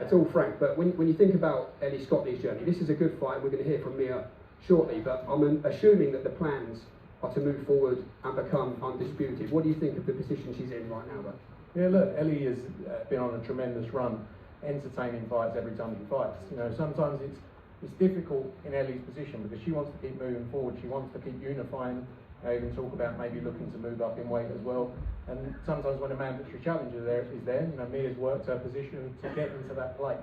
at all frank, but when you think about Ellie Scotney's journey, this is a good fight. We're going to hear from Mea shortly, but I'm assuming that the plans are to move forward and become undisputed. What do you think of the position she's in right now, though? Yeah, look, Ellie has been on a tremendous run, entertaining fights every time she fights. You know, sometimes it's difficult in Ellie's position because she wants to keep moving forward. She wants to keep unifying. Even talk about maybe looking to move up in weight as well. And sometimes when a mandatory challenger is there, you know, Mea's worked her position to get into that place.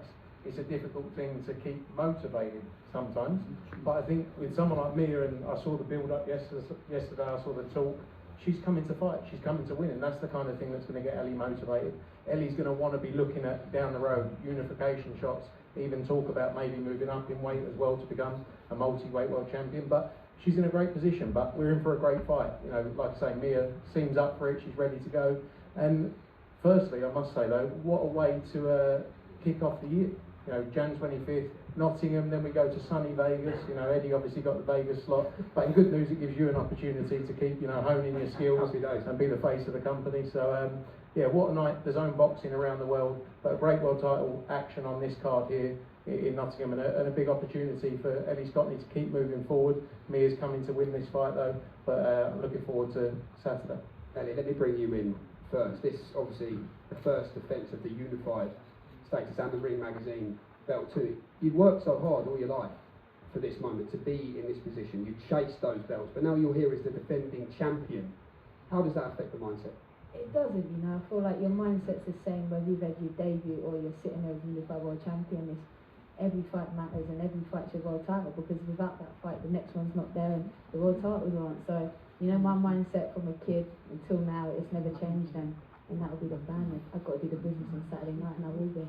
It's a difficult thing to keep motivated sometimes. But I think with someone like Mea, and I saw the build up yesterday, I saw the talk, she's coming to fight, she's coming to win, and that's the kind of thing that's going to get Ellie motivated. Ellie's going to want to be looking at down the road, unification shots, even talk about maybe moving up in weight as well to become a multi-weight world champion. But she's in a great position, but we're in for a great fight. You know, like I say, Mea seems up for it, she's ready to go. And firstly, I must say though, what a way to kick off the year. You know, Jan 25th, Nottingham, then we go to sunny Vegas. You know, Eddie obviously got the Vegas slot, but in good news, it gives you an opportunity to keep, you know, honing your skills and be the face of the company. So, yeah, what a night. There's own boxing around the world, but a great world title action on this card here in Nottingham, and a big opportunity for Ellie Scotney to keep moving forward. Mea's coming to win this fight though, but I'm looking forward to Saturday. Ellie, let me bring you in first. This obviously the first defence of the unified status and the Ring Magazine belt too. You'd worked so hard all your life for this moment to be in this position. You chased those belts, but now you're here as the defending champion. How does that affect the mindset? It doesn't, you know. I feel like your mindset's the same whether you've had your debut or you're sitting there as unified world champion. Every fight matters and every fight's your world title, because without that fight the next one's not there and the world titles aren't. So, you know, my mindset from a kid until now, it's never changed, and that will be the plan. I've got to do the business on Saturday night, and I will be.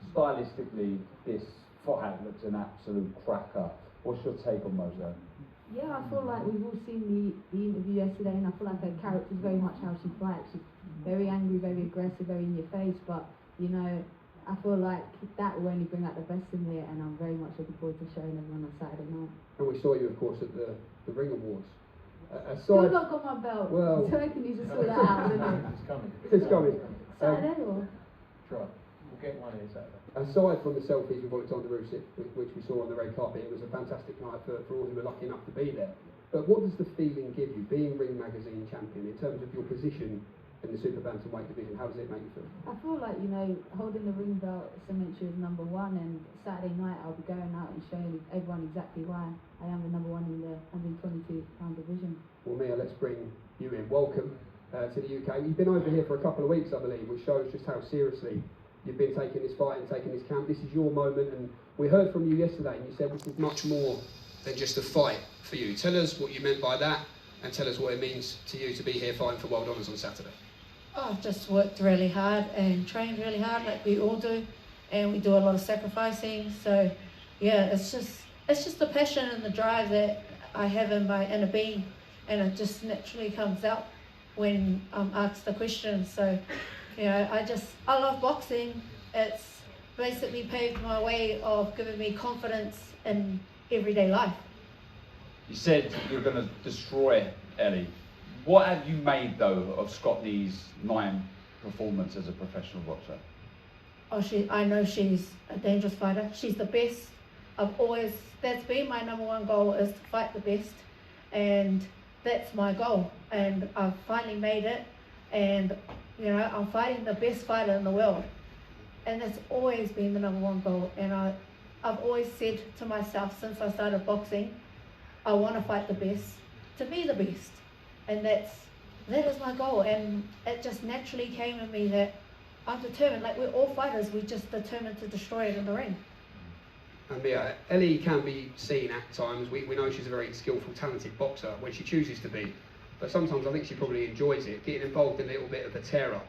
Stylistically, this fight looks an absolute cracker. What's your take on Mozo? Yeah, I feel like we've all seen the interview yesterday, and I feel like her character is very much how she fights. She's very angry, very aggressive, very in your face, but, you know, I feel like that will only bring out the best in me, and I'm very much looking forward to showing everyone on Saturday night. And we saw you, of course, at the Ring Awards. Still not got my belt. Well, so I can you just sort that out, isn't it? It's coming. It's coming. Saturday or? Try. We'll get one here Saturday. Aside from the selfies with Alexander Usyk, which we saw on the red carpet, it was a fantastic night for all who were lucky enough to be there. But what does the feeling give you, being Ring Magazine champion, in terms of your position in the super bantamweight division? How does it make you feel? I feel like, you know, holding the ring belt cements you as #1, and Saturday night I'll be going out and showing everyone exactly why I am the #1 in the 122-pound division. Well, Mea, let's bring you in. Welcome to the UK. You've been over here for a couple of weeks, I believe, which shows just how seriously you've been taking this fight and taking this camp. This is your moment, and we heard from you yesterday, and you said this is much more than just a fight for you. Tell us what you meant by that, and tell us what it means to you to be here fighting for world honours on Saturday. I've just worked really hard and trained really hard, like we all do, and we do a lot of sacrificing. So, yeah, it's just the passion and the drive that I have in my inner being, and it just naturally comes out when I'm asked the question. So, you know, I love boxing. It's basically paved my way of giving me confidence in everyday life. You said you're going to destroy Ellie. What have you made, though, of Scotney's 9 performance as a professional boxer? I know she's a dangerous fighter. She's the best. That's been my #1 goal, is to fight the best. And that's my goal. And I've finally made it. And, you know, I'm fighting the best fighter in the world. And that's always been the #1 goal. And I've always said to myself since I started boxing, I want to fight the best, to be the best. And that is my goal, and it just naturally came to me that I'm determined. Like, we're all fighters, we're just determined to destroy it in the ring. And Mea, Ellie can be seen at times, we know she's a very skillful, talented boxer when she chooses to be, but sometimes I think she probably enjoys it, getting involved in a little bit of a tear-up,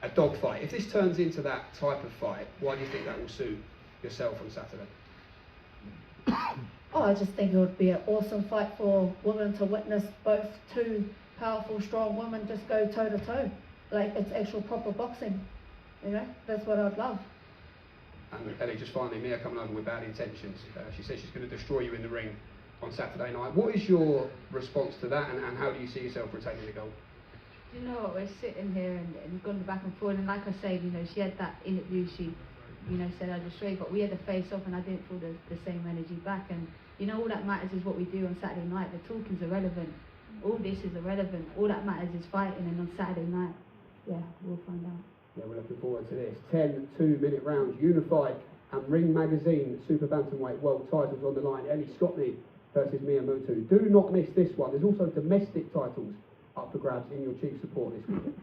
a dogfight. If this turns into that type of fight, why do you think that will suit yourself on Saturday? Oh, I just think it would be an awesome fight for women to witness both two powerful, strong women just go toe-to-toe. Like, it's actual proper boxing, you know? That's what I'd love. And Ellie, just finally, Mea coming over with bad intentions. She says she's going to destroy you in the ring on Saturday night. What is your response to that, and how do you see yourself retaining the gold? You know what, we're sitting here and gone back and forth, and like I say, you know, she had that interview, she you know, said I destroyed, but we had a face off and I didn't feel the same energy back. And you know, all that matters is what we do on Saturday night. The talk is irrelevant. All this is irrelevant. All that matters is fighting, and on Saturday night, yeah, we'll find out. Yeah, we're looking forward to this. 10 2-minute rounds, Unified and Ring Magazine Super Bantamweight World titles on the line. Ellie Scotney versus Mea Motu. Do not miss this one. There's also domestic titles up for grabs in your chief support this week.